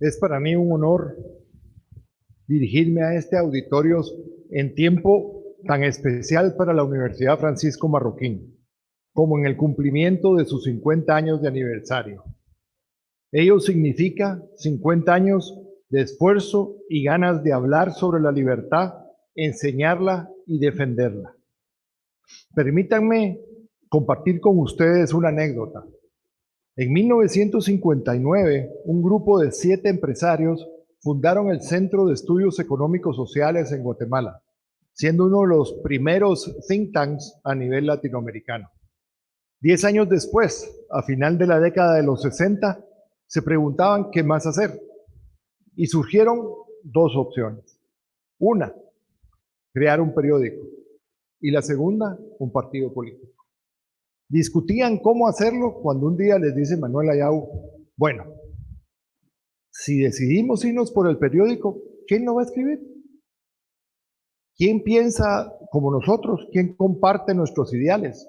Es para mí un honor dirigirme a este auditorio en tiempo tan especial para la Universidad Francisco Marroquín, como en el cumplimiento de sus 50 años de aniversario. Ello significa 50 años de esfuerzo y ganas de hablar sobre la libertad, enseñarla y defenderla. Permítanme compartir con ustedes una anécdota. En 1959, un grupo de 7 empresarios fundaron el Centro de Estudios Económicos Sociales en Guatemala, siendo uno de los primeros think tanks a nivel latinoamericano. 10 años después, a final de la década de los 60, se preguntaban qué más hacer y surgieron dos opciones. Una, crear un periódico y la segunda, un partido político. Discutían cómo hacerlo cuando un día les dice Manuel Ayau, bueno, si decidimos irnos por el periódico, ¿quién lo va a escribir? ¿Quién piensa como nosotros? ¿Quién comparte nuestros ideales?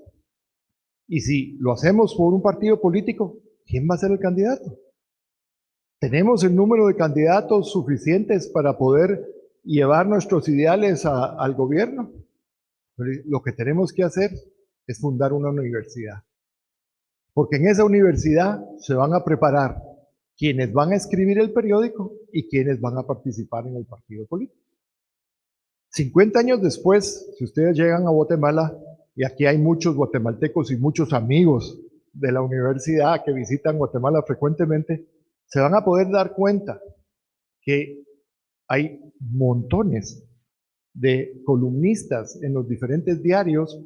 Y si lo hacemos por un partido político, ¿quién va a ser el candidato? ¿Tenemos el número de candidatos suficientes para poder llevar nuestros ideales al gobierno? Lo que tenemos que hacer es fundar una universidad. Porque en esa universidad se van a preparar quienes van a escribir el periódico y quienes van a participar en el partido político. 50 años después, si ustedes llegan a Guatemala, y aquí hay muchos guatemaltecos y muchos amigos de la universidad que visitan Guatemala frecuentemente, se van a poder dar cuenta que hay montones de columnistas en los diferentes diarios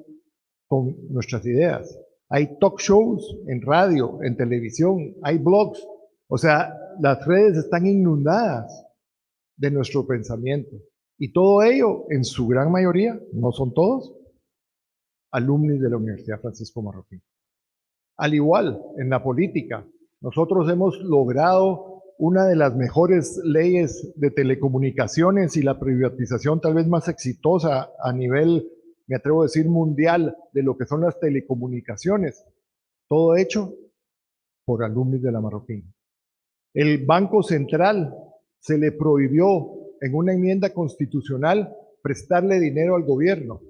con nuestras ideas. Hay talk shows en radio, en televisión, hay blogs. O sea, las redes están inundadas de nuestro pensamiento. Y todo ello, en su gran mayoría, no son todos, alumnos de la Universidad Francisco Marroquín. Al igual, en la política, nosotros hemos logrado una de las mejores leyes de telecomunicaciones y la privatización tal vez más exitosa a nivel, me atrevo a decir, mundial de lo que son las telecomunicaciones. Todo hecho por alumnos de la Marroquín. El Banco Central se le prohibió en una enmienda constitucional prestarle dinero al gobierno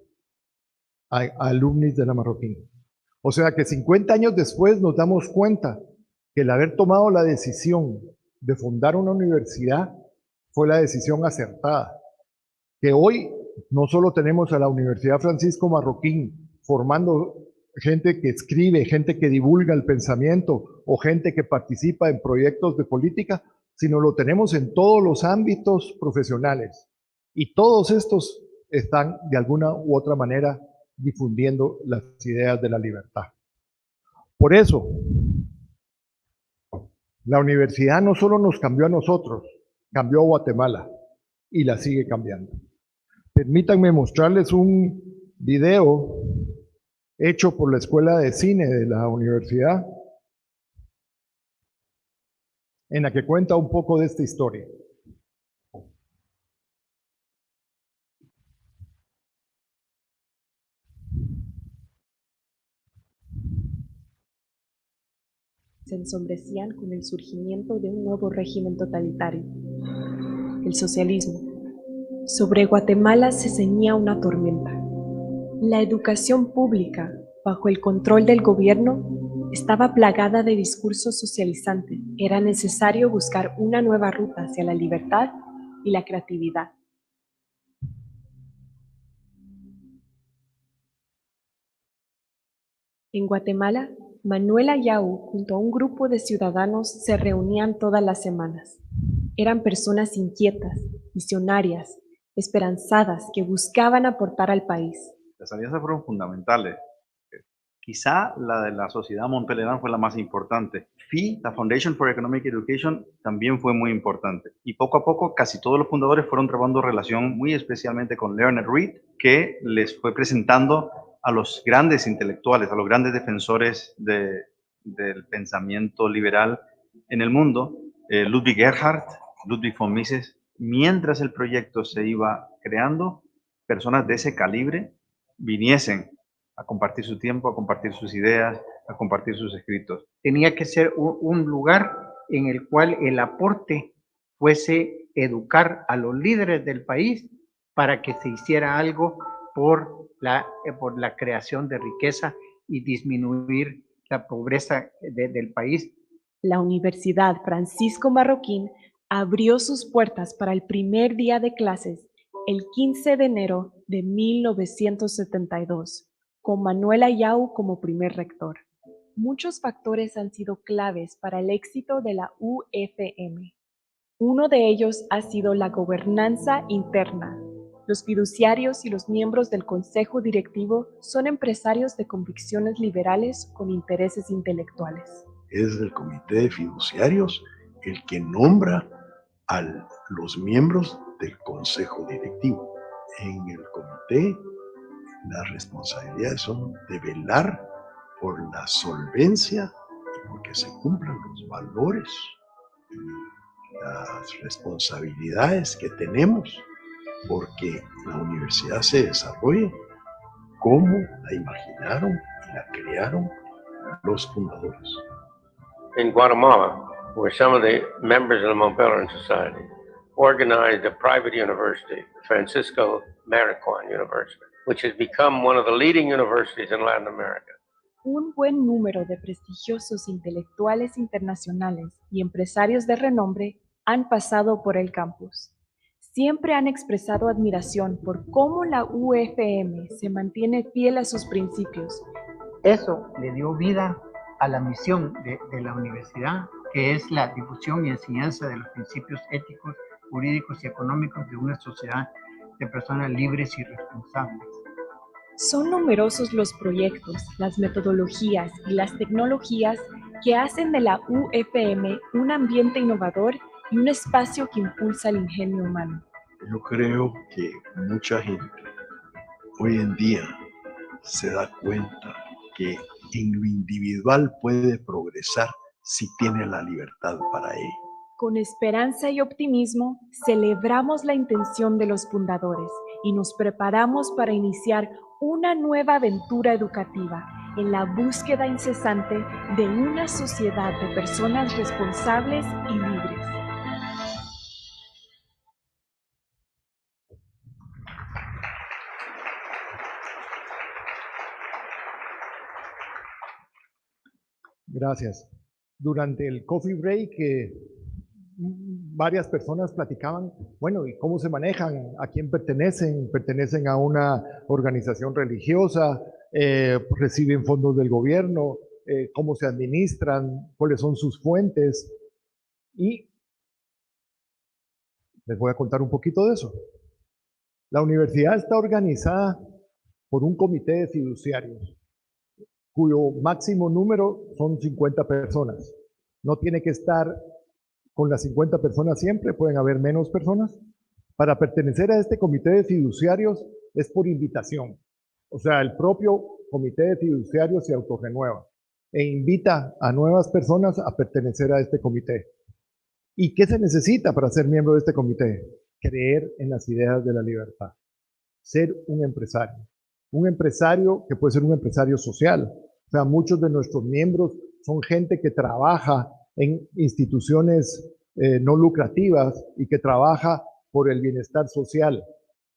a alumnos de la Marroquín. O sea que 50 años después nos damos cuenta que el haber tomado la decisión de fundar una universidad fue la decisión acertada. Que hoy no solo tenemos a la Universidad Francisco Marroquín formando gente que escribe, gente que divulga el pensamiento o gente que participa en proyectos de política, sino lo tenemos en todos los ámbitos profesionales. Y todos estos están de alguna u otra manera difundiendo las ideas de la libertad. Por eso, la universidad no solo nos cambió a nosotros, cambió a Guatemala y la sigue cambiando. Permítanme mostrarles un video hecho por la Escuela de Cine de la universidad, en la que cuenta un poco de esta historia. Se ensombrecían con el surgimiento de un nuevo régimen totalitario, el socialismo. Sobre Guatemala se ceñía una tormenta. La educación pública, bajo el control del gobierno, estaba plagada de discursos socializantes. Era necesario buscar una nueva ruta hacia la libertad y la creatividad. En Guatemala, Manuel Ayau junto a un grupo de ciudadanos se reunían todas las semanas. Eran personas inquietas, visionarias, esperanzadas que buscaban aportar al país. Las alianzas fueron fundamentales. Quizá la de la Sociedad Montpellier fue la más importante. FEE, la Foundation for Economic Education, también fue muy importante. Y poco a poco casi todos los fundadores fueron trabajando relación muy especialmente con Leonard Read, que les fue presentando a los grandes intelectuales, a los grandes defensores del pensamiento liberal en el mundo, Ludwig Erhard, Ludwig von Mises. Mientras el proyecto se iba creando, personas de ese calibre viniesen a compartir su tiempo, a compartir sus ideas, a compartir sus escritos. Tenía que ser un lugar en el cual el aporte fuese educar a los líderes del país para que se hiciera algo por la creación de riqueza y disminuir la pobreza del país. La Universidad Francisco Marroquín abrió sus puertas para el primer día de clases el 15 de enero de 1972, con Manuel Ayau como primer rector. Muchos factores han sido claves para el éxito de la UFM. Uno de ellos ha sido la gobernanza interna. Los fiduciarios y los miembros del consejo directivo son empresarios de convicciones liberales con intereses intelectuales. Es el comité de fiduciarios el que nombra a los miembros del consejo directivo. En el comité, las responsabilidades son de velar por la solvencia y porque se cumplan los valores y las responsabilidades que tenemos, porque la universidad se desarrolle como la imaginaron y la crearon los fundadores. In Guatemala, where some of the members of the Mont Pelerin Society organized a private university, Francisco Marroquín University, which has become one of the leading universities in Latin America. Un buen número de prestigiosos intelectuales internacionales y empresarios de renombre han pasado por el campus. Siempre han expresado admiración por cómo la UFM se mantiene fiel a sus principios. Eso le dio vida a la misión de la universidad, que es la difusión y enseñanza de los principios éticos, jurídicos y económicos de una sociedad de personas libres y responsables. Son numerosos los proyectos, las metodologías y las tecnologías que hacen de la UFM un ambiente innovador y un espacio que impulsa el ingenio humano. Yo creo que mucha gente hoy en día se da cuenta que en lo individual puede progresar si tiene la libertad para ello. Con esperanza y optimismo, celebramos la intención de los fundadores y nos preparamos para iniciar una nueva aventura educativa en la búsqueda incesante de una sociedad de personas responsables y libres. Gracias. Durante el coffee break, varias personas platicaban, bueno, ¿y cómo se manejan? ¿A quién pertenecen? ¿Pertenecen a una organización religiosa? ¿Reciben fondos del gobierno? ¿Cómo se administran? ¿Cuáles son sus fuentes? Y les voy a contar un poquito de eso. La universidad está organizada por un comité de fiduciarios, cuyo máximo número son 50 personas. No tiene que estar con las 50 personas siempre, pueden haber menos personas. Para pertenecer a este comité de fiduciarios es por invitación. O sea, el propio comité de fiduciarios se autorrenueva e invita a nuevas personas a pertenecer a este comité. ¿Y qué se necesita para ser miembro de este comité? Creer en las ideas de la libertad. Ser un empresario. Un empresario que puede ser un empresario social. O sea, muchos de nuestros miembros son gente que trabaja en instituciones no lucrativas y que trabaja por el bienestar social,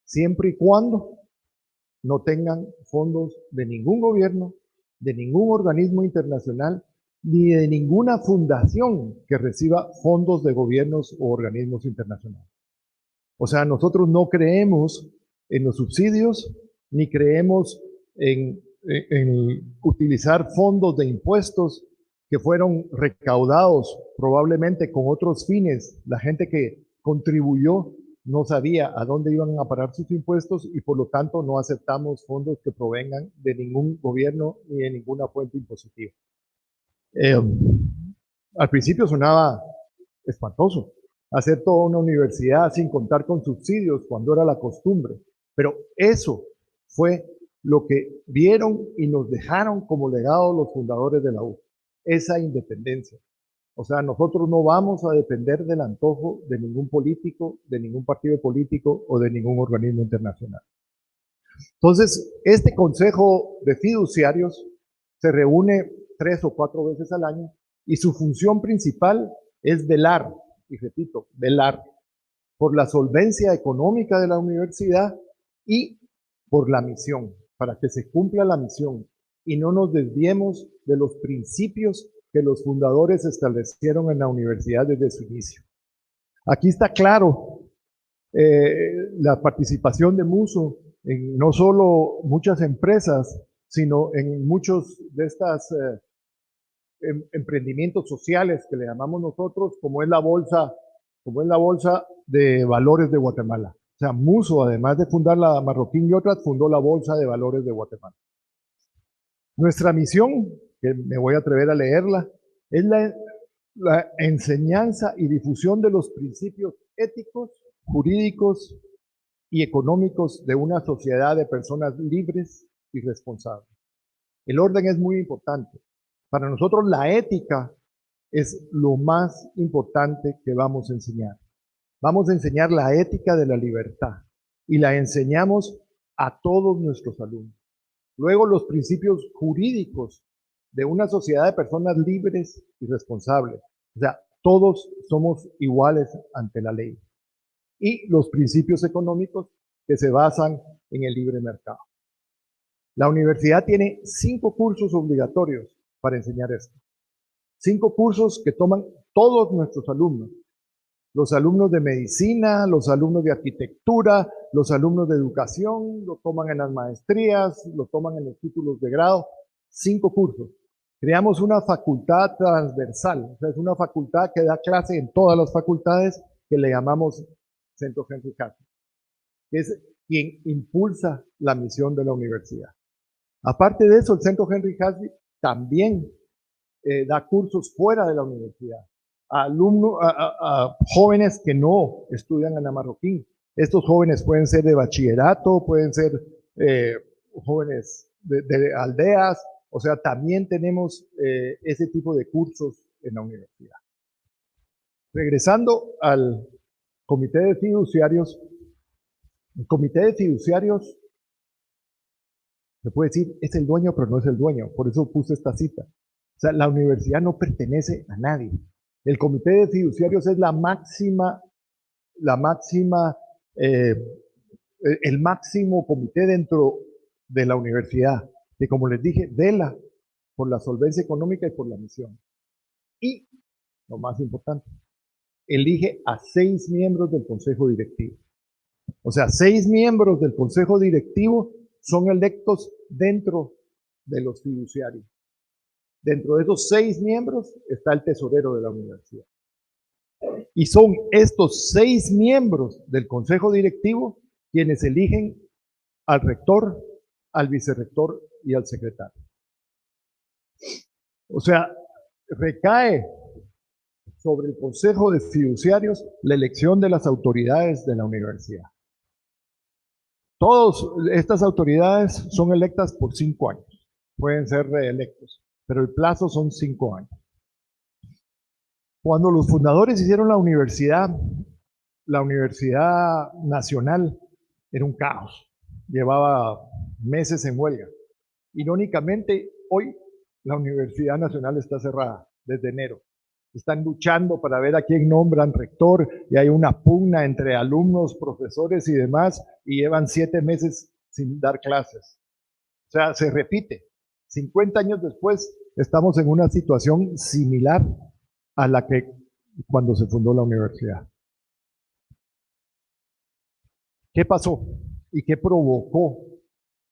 siempre y cuando no tengan fondos de ningún gobierno, de ningún organismo internacional, ni de ninguna fundación que reciba fondos de gobiernos o organismos internacionales. O sea, nosotros no creemos en los subsidios, ni creemos en utilizar fondos de impuestos que fueron recaudados probablemente con otros fines. La gente que contribuyó no sabía a dónde iban a parar sus impuestos y por lo tanto no aceptamos fondos que provengan de ningún gobierno ni de ninguna fuente impositiva. Al principio sonaba espantoso hacer toda una universidad sin contar con subsidios cuando era la costumbre, pero eso fue lo que vieron y nos dejaron como legado los fundadores de la U, esa independencia. O sea, nosotros no vamos a depender del antojo de ningún político, de ningún partido político o de ningún organismo internacional. Entonces, este consejo de fiduciarios se reúne 3 o 4 veces al año y su función principal es velar y repito, velar por la solvencia económica de la universidad y por la misión, para que se cumpla la misión y no nos desviemos de los principios que los fundadores establecieron en la universidad desde su inicio. Aquí está claro la participación de Muso en no solo muchas empresas, sino en muchos de estas emprendimientos sociales que le llamamos nosotros, como es la bolsa de valores de Guatemala. O sea, Muso, además de fundar la Marroquín y otras, fundó la Bolsa de Valores de Guatemala. Nuestra misión, que me voy a atrever a leerla, es la enseñanza y difusión de los principios éticos, jurídicos y económicos de una sociedad de personas libres y responsables. El orden es muy importante. Para nosotros la ética es lo más importante que vamos a enseñar. Vamos a enseñar la ética de la libertad y la enseñamos a todos nuestros alumnos. Luego los principios jurídicos de una sociedad de personas libres y responsables. O sea, todos somos iguales ante la ley. Y los principios económicos que se basan en el libre mercado. La universidad tiene 5 cursos obligatorios para enseñar esto. 5 cursos que toman todos nuestros alumnos. Los alumnos de medicina, los alumnos de arquitectura, los alumnos de educación, lo toman en las maestrías, lo toman en los títulos de grado. 5 cursos. Creamos una facultad transversal, o sea, es una facultad que da clase en todas las facultades que le llamamos Centro Henry Casby, que es quien impulsa la misión de la universidad. Aparte de eso, el Centro Henry Casby también da cursos fuera de la universidad a alumnos, a jóvenes que no estudian en la Marroquín. Estos jóvenes pueden ser de bachillerato, pueden ser jóvenes de aldeas, o sea, también tenemos ese tipo de cursos en la universidad. Regresando al Comité de Fiduciarios, el Comité de Fiduciarios, se puede decir, es el dueño, pero no es el dueño, por eso puse esta cita. O sea, la universidad no pertenece a nadie. El Comité de Fiduciarios es el máximo comité dentro de la universidad, que como les dije, vela por la solvencia económica y por la misión. Y, lo más importante, elige a 6 miembros del Consejo Directivo. O sea, 6 miembros del Consejo Directivo son electos dentro de los fiduciarios. Dentro de esos 6 miembros está el tesorero de la universidad. Y son estos 6 miembros del Consejo Directivo quienes eligen al rector, al vicerrector y al secretario. O sea, recae sobre el Consejo de Fiduciarios la elección de las autoridades de la universidad. Todas estas autoridades son electas por 5 años. Pueden ser reelectos, pero el plazo son 5 años. Cuando los fundadores hicieron la Universidad Nacional era un caos. Llevaba meses en huelga. Irónicamente, hoy la Universidad Nacional está cerrada desde enero. Están luchando para ver a quién nombran rector y hay una pugna entre alumnos, profesores y demás y llevan 7 meses sin dar clases. O sea, se repite. 50 años después estamos en una situación similar a la que cuando se fundó la universidad. ¿Qué pasó y qué provocó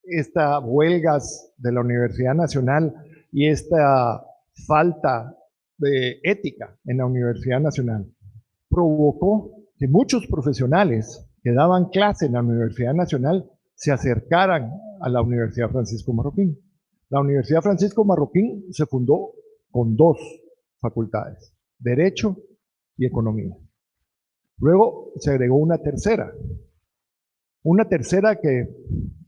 estas huelgas de la Universidad Nacional y esta falta de ética en la Universidad Nacional? Provocó que muchos profesionales que daban clase en la Universidad Nacional se acercaran a la Universidad Francisco Marroquín. La Universidad Francisco Marroquín se fundó con 2 facultades, Derecho y Economía. Luego se agregó una tercera que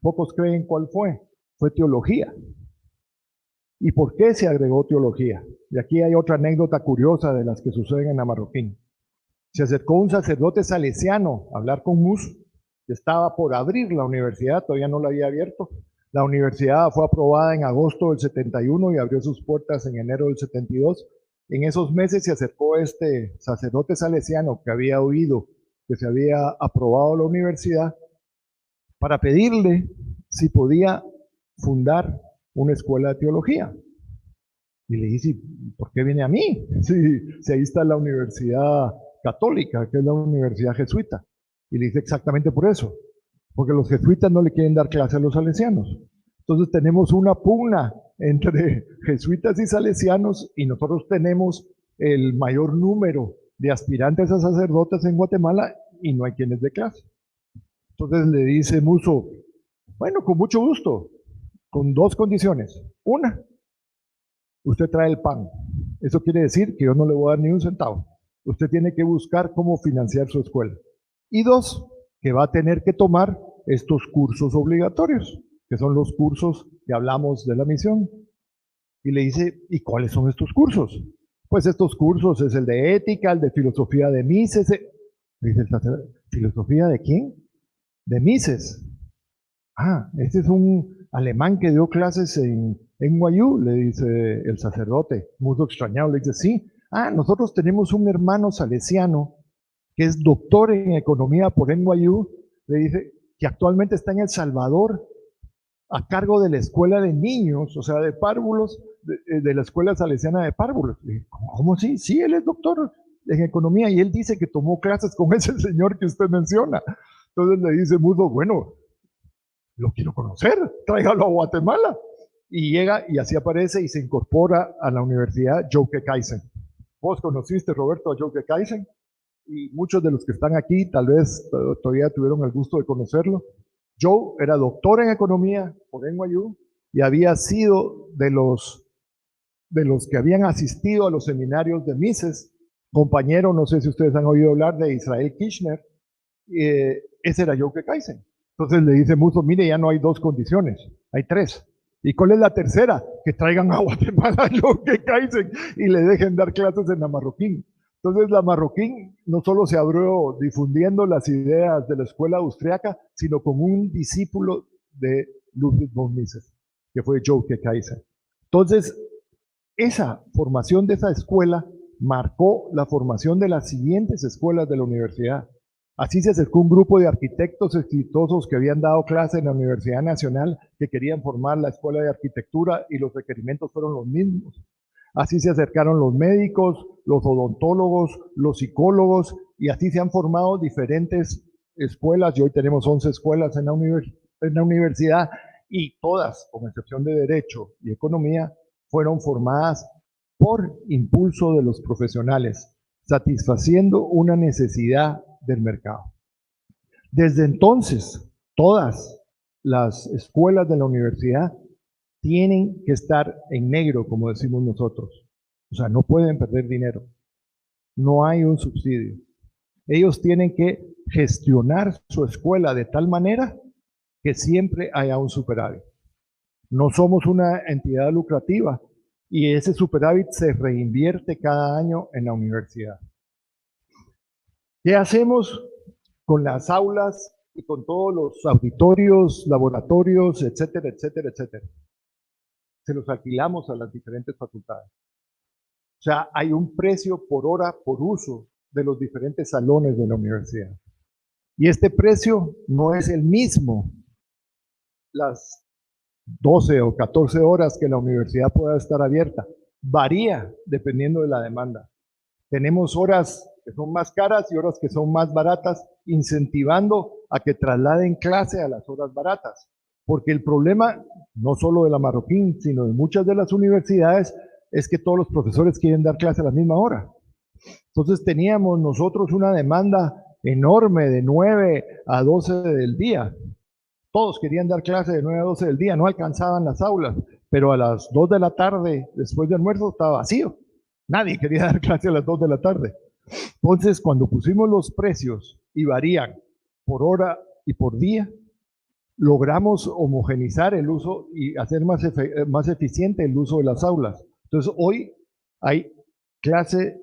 pocos creen cuál fue Teología. ¿Y por qué se agregó Teología? Y aquí hay otra anécdota curiosa de las que suceden en la Marroquín. Se acercó un sacerdote salesiano a hablar con Mus, que estaba por abrir la universidad, todavía no la había abierto. La universidad fue aprobada en agosto del 71 y abrió sus puertas en enero del 72. en esos meses se acercó este sacerdote salesiano que había oído que se había aprobado la universidad para pedirle si podía fundar una escuela de teología. Y le dije, ¿por qué viene a mí? Si ahí está la Universidad Católica, que es la Universidad Jesuita. Y le dice exactamente por eso, porque los jesuitas no le quieren dar clase a los salesianos. Entonces tenemos una pugna entre jesuitas y salesianos y nosotros tenemos el mayor número de aspirantes a sacerdotes en Guatemala y no hay quienes de clase. Entonces le dice Musso, bueno, con mucho gusto, con dos condiciones. Una, usted trae el pan. Eso quiere decir que yo no le voy a dar ni un centavo. Usted tiene que buscar cómo financiar su escuela. Y dos, que va a tener que tomar estos cursos obligatorios, que son los cursos que hablamos de la misión. Y le dice, ¿y cuáles son estos cursos? Pues estos cursos es el de ética, el de filosofía de Mises. Dice el sacerdote, ¿filosofía de quién? De Mises. Ah, este es un alemán que dio clases en NYU, le dice el sacerdote, muy extrañado, le dice, sí. Ah, nosotros tenemos un hermano salesiano que es doctor en economía por NYU, le dice, que actualmente está en El Salvador a cargo de la escuela de niños, o sea, de párvulos, de la escuela salesiana de párvulos. ¿Cómo sí? Sí, él es doctor en economía y él dice que tomó clases con ese señor que usted menciona. Entonces le dice Musso, bueno, lo quiero conocer, tráigalo a Guatemala. Y llega y así aparece y se incorpora a la Universidad Jouke Kaysen. Vos conociste, Roberto, a Jouke Kaysen y muchos de los que están aquí tal vez todavía tuvieron el gusto de conocerlo. Joe era doctor en economía por NYU y había sido de los que habían asistido a los seminarios de Mises, compañero, no sé si ustedes han oído hablar de Israel Kirchner, ese era Jouke Kaysen. Entonces le dice Musso, mire, ya no hay dos condiciones, hay tres. ¿Y cuál es la tercera? Que traigan a Guatemala a Jouke Kaysen y le dejen dar clases en la Marroquín. Entonces la Marroquín no solo se abrió difundiendo las ideas de la escuela austriaca, sino con un discípulo de Ludwig von Mises, que fue Jouke Kaysen. Entonces, esa formación de esa escuela marcó la formación de las siguientes escuelas de la universidad. Así se acercó un grupo de arquitectos exitosos que habían dado clase en la Universidad Nacional, que querían formar la escuela de arquitectura y los requerimientos fueron los mismos. Así se acercaron los médicos, los odontólogos, los psicólogos, y así se han formado diferentes escuelas, y hoy tenemos 11 escuelas en la universidad, y todas, con excepción de Derecho y Economía, fueron formadas por impulso de los profesionales, satisfaciendo una necesidad del mercado. Desde entonces, todas las escuelas de la universidad tienen que estar en negro, como decimos nosotros. O sea, no pueden perder dinero. No hay un subsidio. Ellos tienen que gestionar su escuela de tal manera que siempre haya un superávit. No somos una entidad lucrativa y ese superávit se reinvierte cada año en la universidad. ¿Qué hacemos con las aulas y con todos los auditorios, laboratorios, etcétera, etcétera, etcétera? Se los alquilamos a las diferentes facultades. O sea, hay un precio por hora por uso de los diferentes salones de la universidad. Y este precio no es el mismo las 12 o 14 horas que la universidad pueda estar abierta. Varía dependiendo de la demanda. Tenemos horas que son más caras y horas que son más baratas, incentivando a que trasladen clase a las horas baratas. Porque el problema, no solo de la Marroquín, sino de muchas de las universidades, es que todos los profesores quieren dar clase a la misma hora. Entonces teníamos nosotros una demanda enorme de 9 a 12 del día. Todos querían dar clase de 9 a 12 del día, no alcanzaban las aulas, pero a las 2 de la tarde, después de almuerzo, estaba vacío. Nadie quería dar clase a las 2 de la tarde. Entonces, cuando pusimos los precios y varían por hora y por día, logramos homogenizar el uso y hacer más eficiente el uso de las aulas. Entonces, hoy hay clase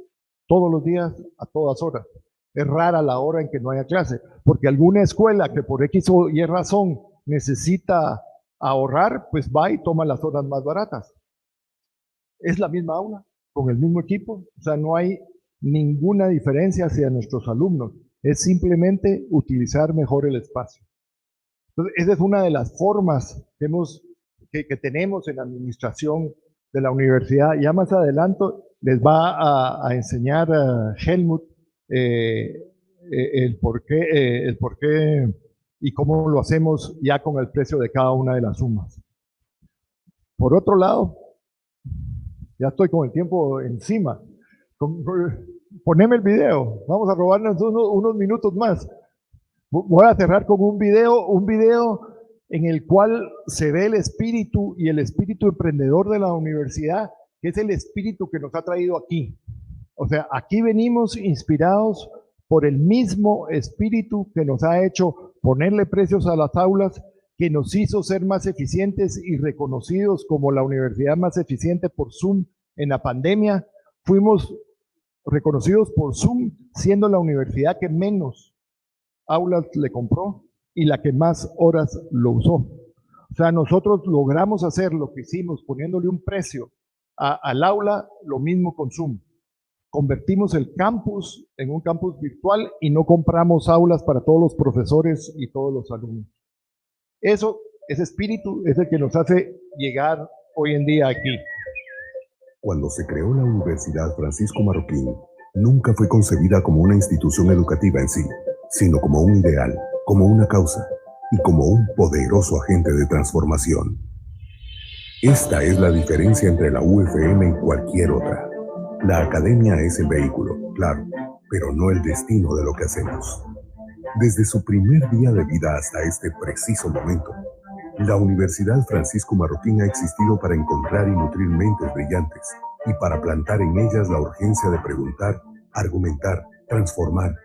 todos los días, a todas horas. Es rara la hora en que no haya clase, porque alguna escuela que por X o Y razón necesita ahorrar, pues va y toma las horas más baratas. Es la misma aula, con el mismo equipo, o sea, no hay ninguna diferencia hacia nuestros alumnos, es simplemente utilizar mejor el espacio. Entonces, esa es una de las formas que tenemos en la administración de la universidad. Ya más adelante les va a enseñar Helmut el por qué y cómo lo hacemos ya con el precio de cada una de las sumas. Por otro lado, ya estoy con el tiempo encima. Poneme el video, vamos a robarnos unos minutos más. Voy a cerrar con un video en el cual se ve el espíritu y el espíritu emprendedor de la universidad, que es el espíritu que nos ha traído aquí. O sea, aquí venimos inspirados por el mismo espíritu que nos ha hecho ponerle precios a las aulas, que nos hizo ser más eficientes y reconocidos como la universidad más eficiente por Zoom en la pandemia. Fuimos reconocidos por Zoom siendo la universidad que menos aulas le compró y la que más horas lo usó. O sea, nosotros logramos hacer lo que hicimos poniéndole un precio al aula, lo mismo con Zoom. Convertimos el campus en un campus virtual y no compramos aulas para todos los profesores y todos los alumnos. Ese espíritu es el que nos hace llegar hoy en día aquí. Cuando se creó la Universidad Francisco Marroquín, nunca fue concebida como una institución educativa en sí, sino como un ideal, como una causa y como un poderoso agente de transformación. Esta es la diferencia entre la UFM y cualquier otra. La academia es el vehículo, claro, pero no el destino de lo que hacemos. Desde su primer día de vida hasta este preciso momento, la Universidad Francisco Marroquín ha existido para encontrar y nutrir mentes brillantes y para plantar en ellas la urgencia de preguntar, argumentar, transformar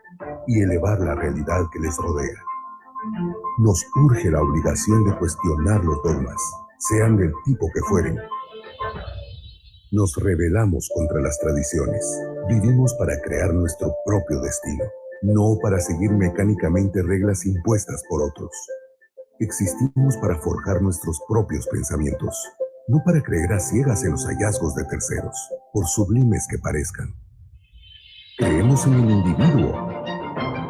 y elevar la realidad que les rodea. Nos urge la obligación de cuestionar los dogmas, sean del tipo que fueren. Nos rebelamos contra las tradiciones. Vivimos para crear nuestro propio destino, no para seguir mecánicamente reglas impuestas por otros. Existimos para forjar nuestros propios pensamientos, no para creer a ciegas en los hallazgos de terceros, por sublimes que parezcan. Creemos en el individuo,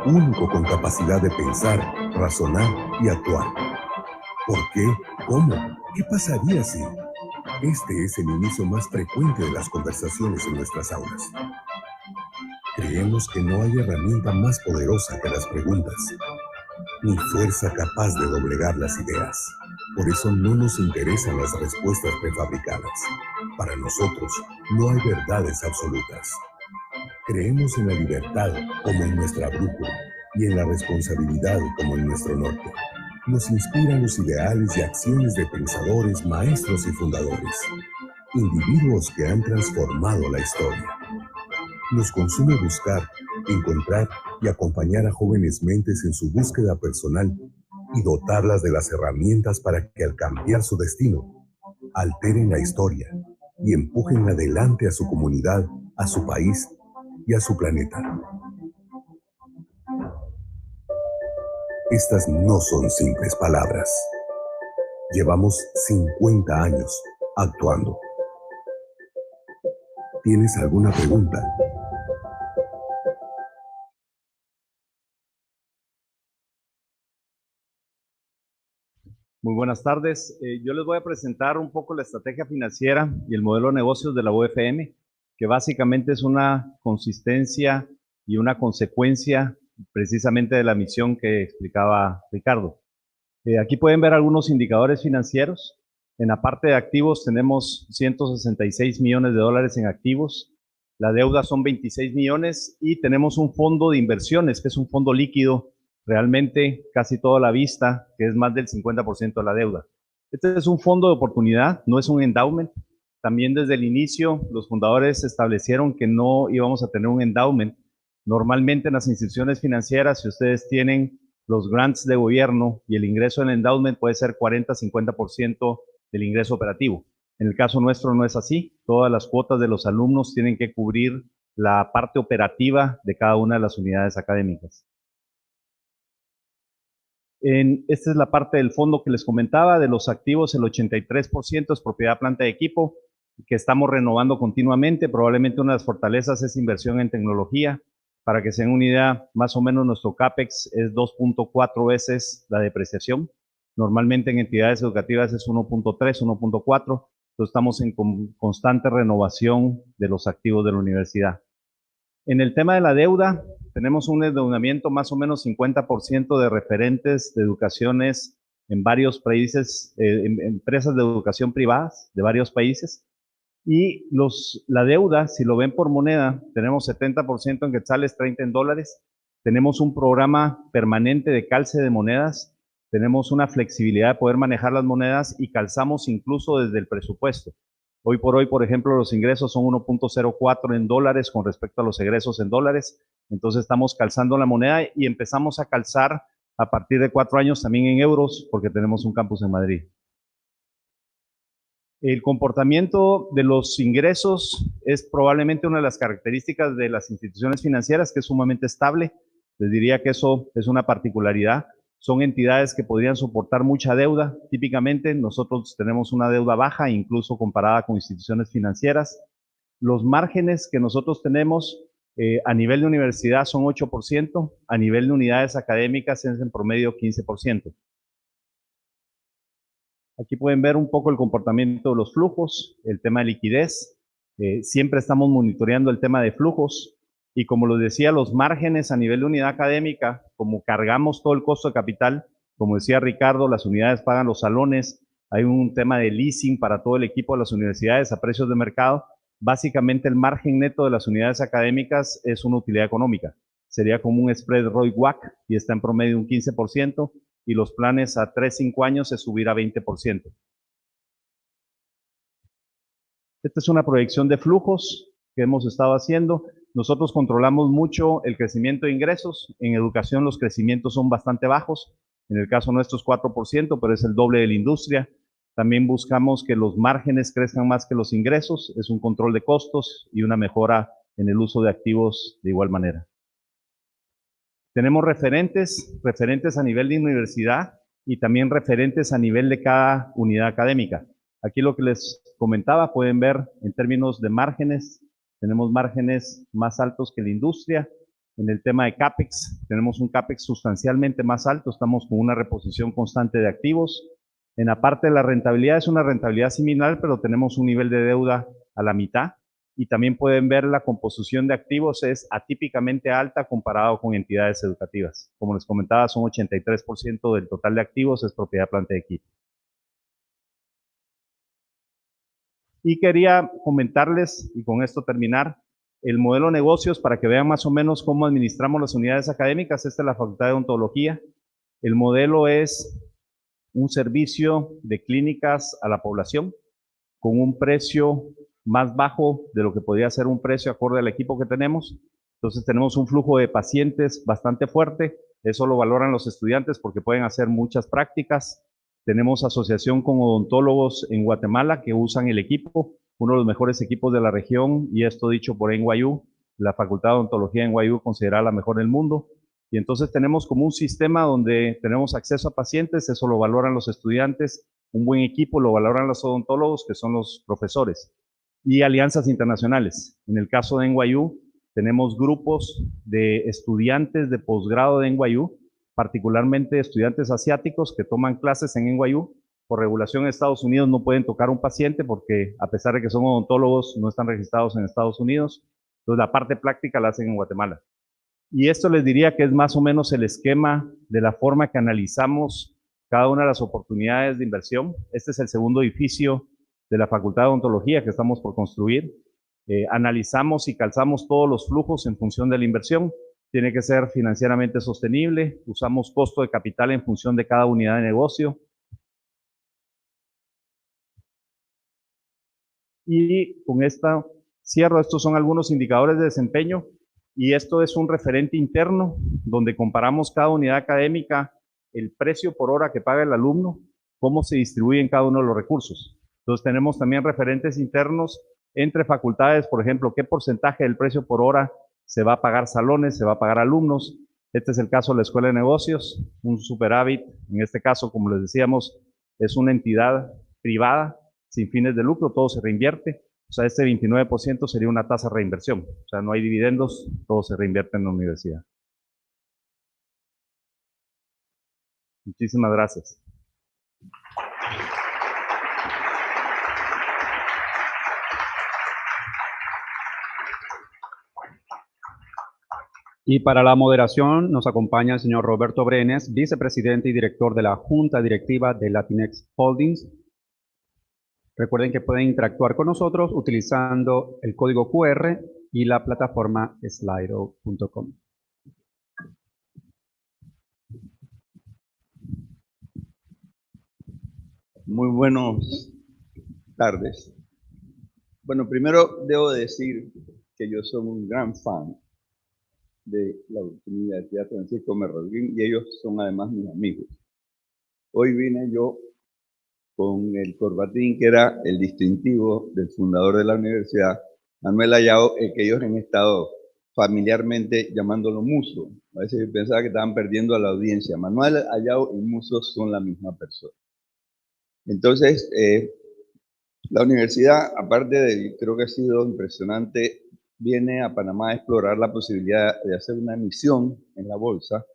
único con capacidad de pensar, razonar y actuar. ¿Por qué? ¿Cómo? ¿Qué pasaría si? Este es el inicio más frecuente de las conversaciones en nuestras aulas. Creemos que no hay herramienta más poderosa que las preguntas, ni fuerza capaz de doblegar las ideas. Por eso no nos interesan las respuestas prefabricadas. Para nosotros no hay verdades absolutas. Creemos en la libertad como en nuestra brújula y en la responsabilidad como en nuestro norte. Nos inspiran los ideales y acciones de pensadores, maestros y fundadores, individuos que han transformado la historia. Nos consume buscar, encontrar y acompañar a jóvenes mentes en su búsqueda personal y dotarlas de las herramientas para que al cambiar su destino, alteren la historia y empujen adelante a su comunidad, a su país y a su planeta. Estas no son simples palabras. Llevamos 50 años actuando. ¿Tienes alguna pregunta? Muy buenas tardes. Yo les voy a presentar un poco la estrategia financiera y el modelo de negocios de la UFM, que básicamente es una consistencia y una consecuencia precisamente de la misión que explicaba Ricardo. Aquí pueden ver algunos indicadores financieros. En la parte de activos tenemos 166 millones de dólares en activos. La deuda son 26 millones y tenemos un fondo de inversiones, que es un fondo líquido, realmente casi toda la vista, que es más del 50% de la deuda. Este es un fondo de oportunidad, no es un endowment. También desde el inicio los fundadores establecieron que no íbamos a tener un endowment. Normalmente en las instituciones financieras, si ustedes tienen los grants de gobierno y el ingreso en el endowment puede ser 40-50% del ingreso operativo. En el caso nuestro no es así. Todas las cuotas de los alumnos tienen que cubrir la parte operativa de cada una de las unidades académicas. Esta es la parte del fondo que les comentaba. De los activos, el 83% es propiedad, planta y equipo. que estamos renovando continuamente. Probablemente una de las fortalezas es inversión en tecnología. Para que se den una idea, más o menos nuestro CAPEX es 2.4 veces la depreciación. Normalmente en entidades educativas es 1.3, 1.4. Entonces estamos en constante renovación de los activos de la universidad. En el tema de la deuda, tenemos un endeudamiento más o menos 50% de referentes de educaciones en varios países, empresas de educación privadas de varios países. Y la deuda, si lo ven por moneda, tenemos 70% en quetzales, 30% en dólares. Tenemos un programa permanente de calce de monedas. Tenemos una flexibilidad de poder manejar las monedas y calzamos incluso desde el presupuesto. Hoy por hoy, por ejemplo, los ingresos son 1.04 en dólares con respecto a los egresos en dólares. Entonces estamos calzando la moneda y empezamos a calzar a partir de 4 años también en euros porque tenemos un campus en Madrid. El comportamiento de los ingresos es probablemente una de las características de las instituciones financieras, que es sumamente estable. Les diría que eso es una particularidad. Son entidades que podrían soportar mucha deuda. Típicamente nosotros tenemos una deuda baja, incluso comparada con instituciones financieras. Los márgenes que nosotros tenemos a nivel de universidad son 8%, a nivel de unidades académicas es en promedio 15%. Aquí pueden ver un poco el comportamiento de los flujos, el tema de liquidez. Siempre estamos monitoreando el tema de flujos. Y como les decía, los márgenes a nivel de unidad académica, como cargamos todo el costo de capital, como decía Ricardo, las unidades pagan los salones, hay un tema de leasing para todo el equipo de las universidades a precios de mercado. Básicamente el margen neto de las unidades académicas es una utilidad económica. Sería como un spread ROI-WACC y está en promedio un 15%, y los planes a 3-5 años es subir a 20%. Esta es una proyección de flujos que hemos estado haciendo. Nosotros controlamos mucho el crecimiento de ingresos. En educación los crecimientos son bastante bajos. En el caso nuestro es 4%, pero es el doble de la industria. También buscamos que los márgenes crezcan más que los ingresos. Es un control de costos y una mejora en el uso de activos de igual manera. Tenemos referentes a nivel de universidad y también referentes a nivel de cada unidad académica. Aquí lo que les comentaba, pueden ver en términos de márgenes, tenemos márgenes más altos que la industria. En el tema de CAPEX, tenemos un CAPEX sustancialmente más alto, estamos con una reposición constante de activos. En la parte de la rentabilidad, es una rentabilidad similar, pero tenemos un nivel de deuda a la mitad. Y también pueden ver la composición de activos es atípicamente alta comparado con entidades educativas. Como les comentaba, son 83% del total de activos es propiedad, planta y equipo. Y quería comentarles, y con esto terminar, el modelo de negocios para que vean más o menos cómo administramos las unidades académicas. Esta es la Facultad de Odontología. El modelo es un servicio de clínicas a la población con un precio más bajo de lo que podría ser un precio acorde al equipo que tenemos. Entonces tenemos un flujo de pacientes bastante fuerte. Eso lo valoran los estudiantes porque pueden hacer muchas prácticas. Tenemos asociación con odontólogos en Guatemala que usan el equipo, uno de los mejores equipos de la región, y esto dicho por NYU, la Facultad de Odontología en NYU considerada la mejor del mundo. Y entonces tenemos como un sistema donde tenemos acceso a pacientes, eso lo valoran los estudiantes, un buen equipo lo valoran los odontólogos, que son los profesores, y alianzas internacionales. En el caso de NYU, tenemos grupos de estudiantes de posgrado de NYU, particularmente estudiantes asiáticos que toman clases en NYU. Por regulación en Estados Unidos no pueden tocar un paciente porque a pesar de que son odontólogos no están registrados en Estados Unidos. Entonces la parte práctica la hacen en Guatemala. Y esto les diría que es más o menos el esquema de la forma que analizamos cada una de las oportunidades de inversión. Este es el segundo edificio de la Facultad de Odontología que estamos por construir. Analizamos y calzamos todos los flujos en función de la inversión. Tiene que ser financieramente sostenible. Usamos costo de capital en función de cada unidad de negocio. Y con esta cierro. Estos son algunos indicadores de desempeño. Y esto es un referente interno donde comparamos cada unidad académica, el precio por hora que paga el alumno, cómo se distribuyen cada uno de los recursos. Entonces tenemos también referentes internos entre facultades, por ejemplo, qué porcentaje del precio por hora se va a pagar salones, se va a pagar alumnos. Este es el caso de la Escuela de Negocios, un superávit. En este caso, como les decíamos, es una entidad privada, sin fines de lucro, todo se reinvierte. O sea, este 29% sería una tasa de reinversión. O sea, no hay dividendos, todo se reinvierte en la universidad. Muchísimas gracias. Y para la moderación nos acompaña el señor Roberto Brenes, vicepresidente y director de la Junta Directiva de Latinex Holdings. Recuerden que pueden interactuar con nosotros utilizando el código QR y la plataforma slido.com. Muy buenas tardes. Bueno, primero debo decir que yo soy un gran fan de la Universidad Francisco Marroquín y ellos son además mis amigos. Hoy vine yo con el corbatín que era el distintivo del fundador de la universidad, Manuel Ayao, el que ellos han estado familiarmente llamándolo Muso. A veces yo pensaba que estaban perdiendo a la audiencia. Manuel Ayao y Muso son la misma persona. Entonces, la universidad, aparte de, creo que ha sido impresionante, viene a Panamá a explorar la posibilidad de hacer una emisión en la bolsa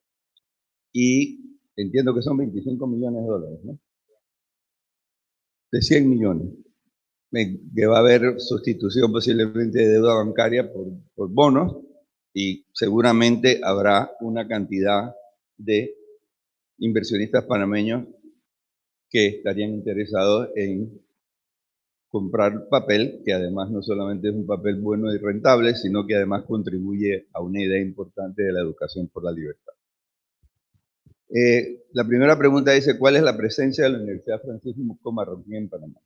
y entiendo que son 25 millones de dólares, ¿no? De 100 millones. Que va a haber sustitución posiblemente de deuda bancaria por bonos y seguramente habrá una cantidad de inversionistas panameños que estarían interesados en comprar papel, que además no solamente es un papel bueno y rentable, sino que además contribuye a una idea importante de la educación por la libertad. La primera pregunta dice, ¿cuál es la presencia de la Universidad Francisco Marroquín en Panamá?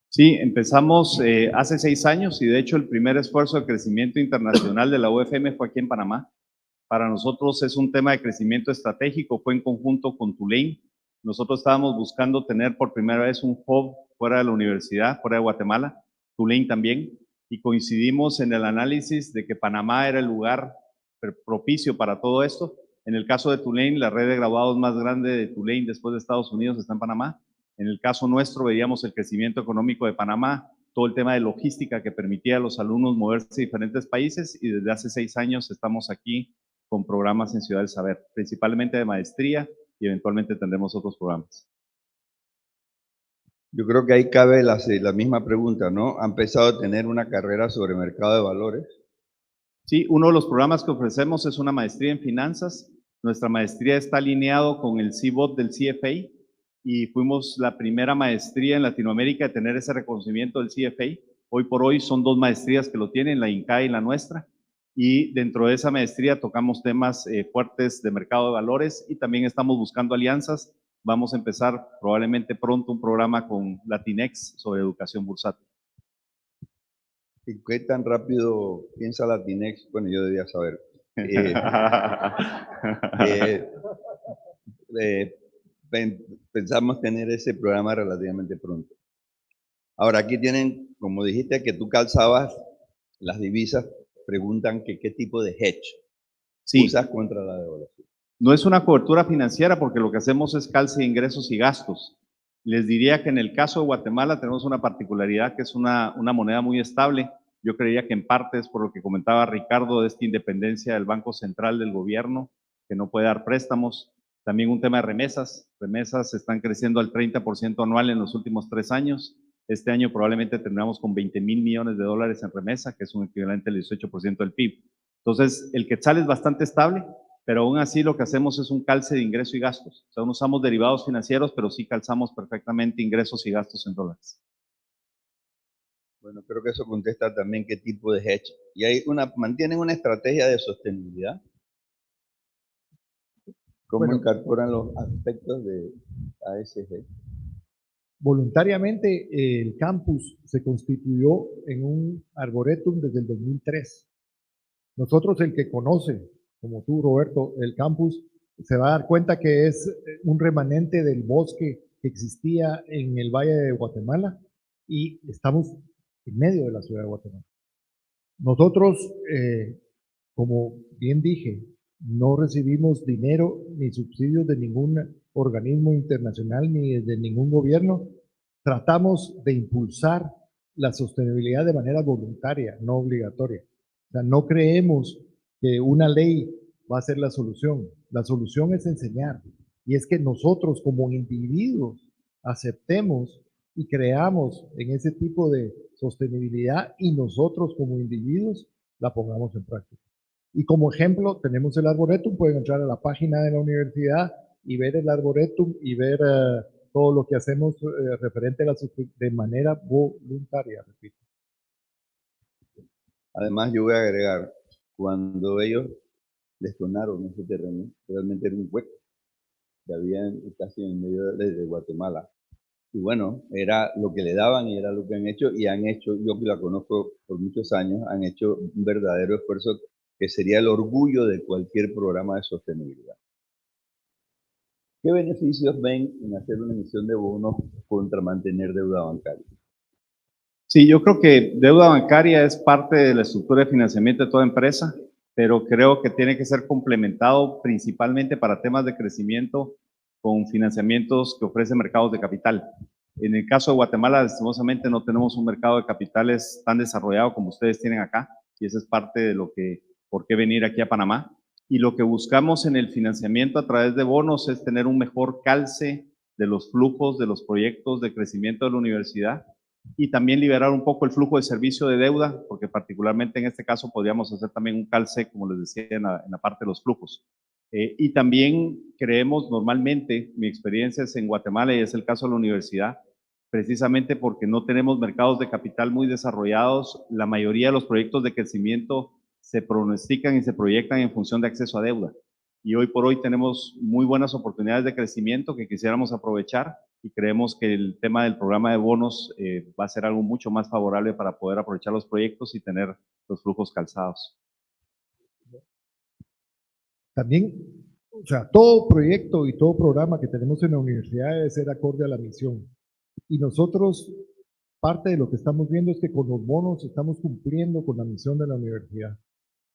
Sí, empezamos hace 6 años y de hecho el primer esfuerzo de crecimiento internacional de la UFM fue aquí en Panamá. Para nosotros es un tema de crecimiento estratégico, fue en conjunto con Tulane. Nosotros estábamos buscando tener por primera vez un hub fuera de la universidad, fuera de Guatemala, Tulane también, y coincidimos en el análisis de que Panamá era el lugar propicio para todo esto. En el caso de Tulane, la red de graduados más grande de Tulane después de Estados Unidos está en Panamá. En el caso nuestro veíamos el crecimiento económico de Panamá, todo el tema de logística que permitía a los alumnos moverse a diferentes países y desde hace 6 años estamos aquí con programas en Ciudad del Saber, principalmente de maestría y eventualmente tendremos otros programas. Yo creo que ahí cabe la misma pregunta, ¿no? ¿Han empezado a tener una carrera sobre mercado de valores? Sí, uno de los programas que ofrecemos es una maestría en finanzas. Nuestra maestría está alineado con el CBOT del CFA y fuimos la primera maestría en Latinoamérica de tener ese reconocimiento del CFA. Hoy por hoy son 2 maestrías que lo tienen, la INCAE y la nuestra. Y dentro de esa maestría tocamos temas fuertes de mercado de valores y también estamos buscando alianzas. Vamos a empezar probablemente pronto un programa con Latinex sobre educación bursátil. ¿Y qué tan rápido piensa Latinex? Bueno, yo debía saber. Pensamos tener ese programa relativamente pronto. Ahora, aquí tienen, como dijiste, que tú calzabas las divisas, preguntan que qué tipo de hedge usas contra la devaluación. No es una cobertura financiera porque lo que hacemos es calce de ingresos y gastos. Les diría que en el caso de Guatemala tenemos una particularidad que es una moneda muy estable. Yo creería que en parte es por lo que comentaba Ricardo de esta independencia del Banco Central del gobierno, que no puede dar préstamos. También un tema de remesas. Remesas están creciendo al 30% anual en los últimos 3 años. Este año probablemente tendremos con 20,000 millones de dólares en remesa, que es un equivalente al 18% del PIB. Entonces, el quetzal es bastante estable, pero aún así lo que hacemos es un calce de ingresos y gastos. O sea, no usamos derivados financieros, pero sí calzamos perfectamente ingresos y gastos en dólares. Bueno, creo que eso contesta también qué tipo de hedge. ¿Y mantienen una estrategia de sostenibilidad? ¿Cómo incorporan los aspectos de ASG? Voluntariamente, el campus se constituyó en un arboretum desde el 2003. Nosotros, el que conoce, como tú, Roberto, el campus, se va a dar cuenta que es un remanente del bosque que existía en el Valle de Guatemala y estamos en medio de la ciudad de Guatemala. Nosotros, como bien dije, no recibimos dinero ni subsidios de ningún organismo internacional ni de ningún gobierno tratamos de impulsar la sostenibilidad de manera voluntaria, no obligatoria. O sea, no creemos que una ley va a ser la solución. La solución es enseñar. Y es que nosotros como individuos aceptemos y creamos en ese tipo de sostenibilidad y nosotros como individuos la pongamos en práctica. Y como ejemplo tenemos el Arboretum, pueden entrar a la página de la universidad y ver el Arboretum y ver todo lo que hacemos referente a la de manera voluntaria, repito. Además, yo voy a agregar, cuando ellos les donaron ese terreno, realmente era un hueco que había casi en medio de Guatemala. Y bueno, era lo que le daban y era lo que han hecho, yo que la conozco por muchos años, han hecho un verdadero esfuerzo que sería el orgullo de cualquier programa de sostenibilidad. ¿Qué beneficios ven en hacer una emisión de bonos contra mantener deuda bancaria? Sí, yo creo que deuda bancaria es parte de la estructura de financiamiento de toda empresa, pero creo que tiene que ser complementado principalmente para temas de crecimiento con financiamientos que ofrecen mercados de capital. En el caso de Guatemala, lastimosamente no tenemos un mercado de capitales tan desarrollado como ustedes tienen acá, y esa es parte de por qué venir aquí a Panamá. Y lo que buscamos en el financiamiento a través de bonos es tener un mejor calce de los flujos de los proyectos de crecimiento de la universidad y también liberar un poco el flujo de servicio de deuda, porque particularmente en este caso podríamos hacer también un calce, como les decía, en la parte de los flujos. Y también creemos normalmente, mi experiencia es en Guatemala y es el caso de la universidad, precisamente porque no tenemos mercados de capital muy desarrollados, la mayoría de los proyectos de crecimiento se pronostican y se proyectan en función de acceso a deuda. Y hoy por hoy tenemos muy buenas oportunidades de crecimiento que quisiéramos aprovechar y creemos que el tema del programa de bonos va a ser algo mucho más favorable para poder aprovechar los proyectos y tener los flujos calzados. También, o sea, todo proyecto y todo programa que tenemos en la universidad debe ser acorde a la misión. Y nosotros, parte de lo que estamos viendo es que con los bonos estamos cumpliendo con la misión de la universidad.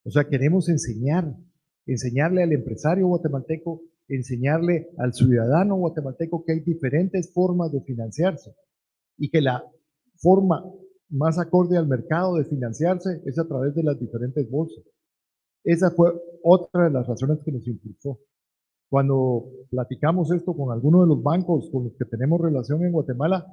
O sea, queremos enseñarle al empresario guatemalteco, enseñarle al ciudadano guatemalteco que hay diferentes formas de financiarse y que la forma más acorde al mercado de financiarse es a través de las diferentes bolsas. Esa fue otra de las razones que nos impulsó. Cuando platicamos esto con algunos de los bancos con los que tenemos relación en Guatemala,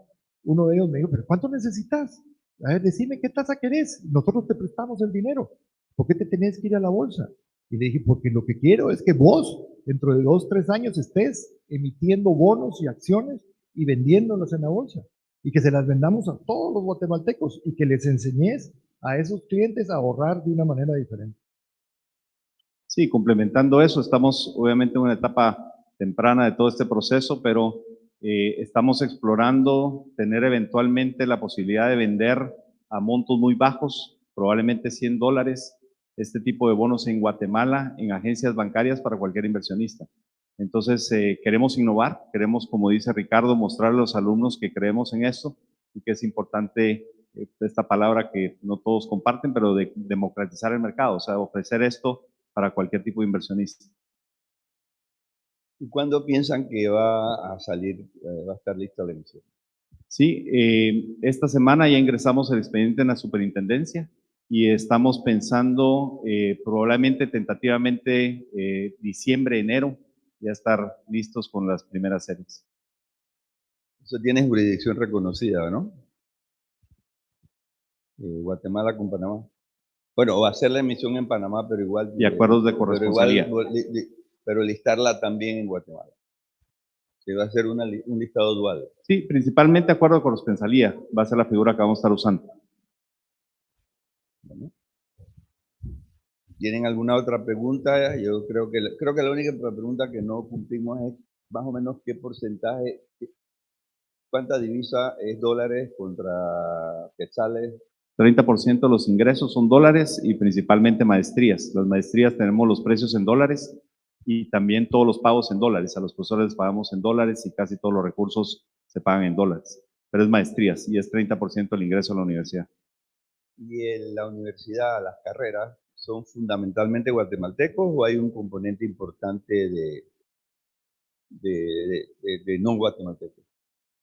uno de ellos me dijo, ¿pero cuánto necesitas? A ver, decime qué tasa querés. Nosotros te prestamos el dinero. ¿Por qué te tenés que ir a la bolsa? Y le dije, porque lo que quiero es que vos, dentro de 2, 3 años, estés emitiendo bonos y acciones y vendiéndolas en la bolsa. Y que se las vendamos a todos los guatemaltecos y que les enseñes a esos clientes a ahorrar de una manera diferente. Sí, complementando eso, estamos obviamente en una etapa temprana de todo este proceso, pero estamos explorando tener eventualmente la posibilidad de vender a montos muy bajos, probablemente $100, este tipo de bonos en Guatemala, en agencias bancarias para cualquier inversionista. Entonces, queremos innovar, queremos, como dice Ricardo, mostrar a los alumnos que creemos en esto y que es importante esta palabra que no todos comparten, pero de democratizar el mercado, o sea, ofrecer esto para cualquier tipo de inversionista. ¿Y cuándo piensan que va a salir, va a estar lista la emisión? Sí, esta semana ya ingresamos el expediente en la superintendencia y estamos pensando probablemente tentativamente diciembre, enero, ya estar listos con las primeras series. Eso tiene jurisdicción reconocida, ¿no? Guatemala con Panamá. Bueno, va a ser la emisión en Panamá, pero igual... Y acuerdos de corresponsabilidad. Pero listarla también en Guatemala. Que va a ser un listado dual. Sí, principalmente acuerdo de corresponsabilidad. Va a ser la figura que vamos a estar usando. Bueno. ¿Tienen alguna otra pregunta? Yo creo que la única pregunta que no cumplimos es más o menos qué porcentaje, cuánta divisa es dólares contra quetzales. 30% de los ingresos son dólares y principalmente maestrías. Las maestrías tenemos los precios en dólares y también todos los pagos en dólares. A los profesores les pagamos en dólares y casi todos los recursos se pagan en dólares. Pero es maestrías y es 30% del ingreso a la universidad. ¿Y en la universidad, las carreras, son fundamentalmente guatemaltecos o hay un componente importante de no guatemaltecos?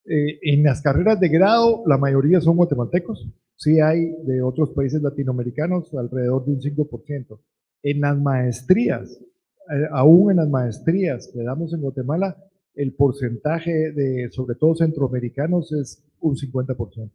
En las carreras de grado, la mayoría son guatemaltecos. Sí hay de otros países latinoamericanos, alrededor de un 5%. En las maestrías, aún en las maestrías que damos en Guatemala, el porcentaje de, sobre todo centroamericanos, es un 50%.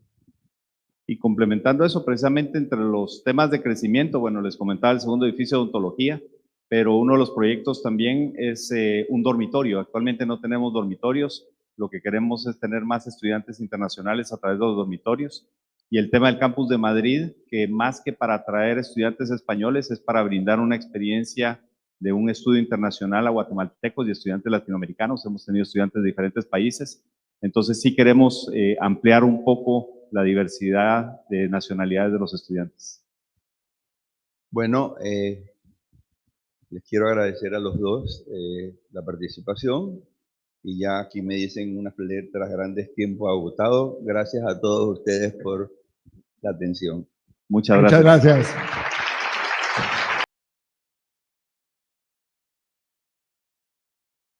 Y complementando eso, precisamente entre los temas de crecimiento, bueno, les comentaba el segundo edificio de odontología, pero uno de los proyectos también es un dormitorio. Actualmente no tenemos dormitorios, lo que queremos es tener más estudiantes internacionales a través de los dormitorios. Y el tema del campus de Madrid, que más que para atraer estudiantes españoles, es para brindar una experiencia de un estudio internacional a guatemaltecos y estudiantes latinoamericanos. Hemos tenido estudiantes de diferentes países. Entonces sí queremos ampliar un poco la diversidad de nacionalidades de los estudiantes. Bueno, les quiero agradecer a los dos la participación y ya aquí me dicen unas letras grandes, tiempo agotado. Gracias a todos ustedes por la atención. Muchas gracias. Muchas gracias.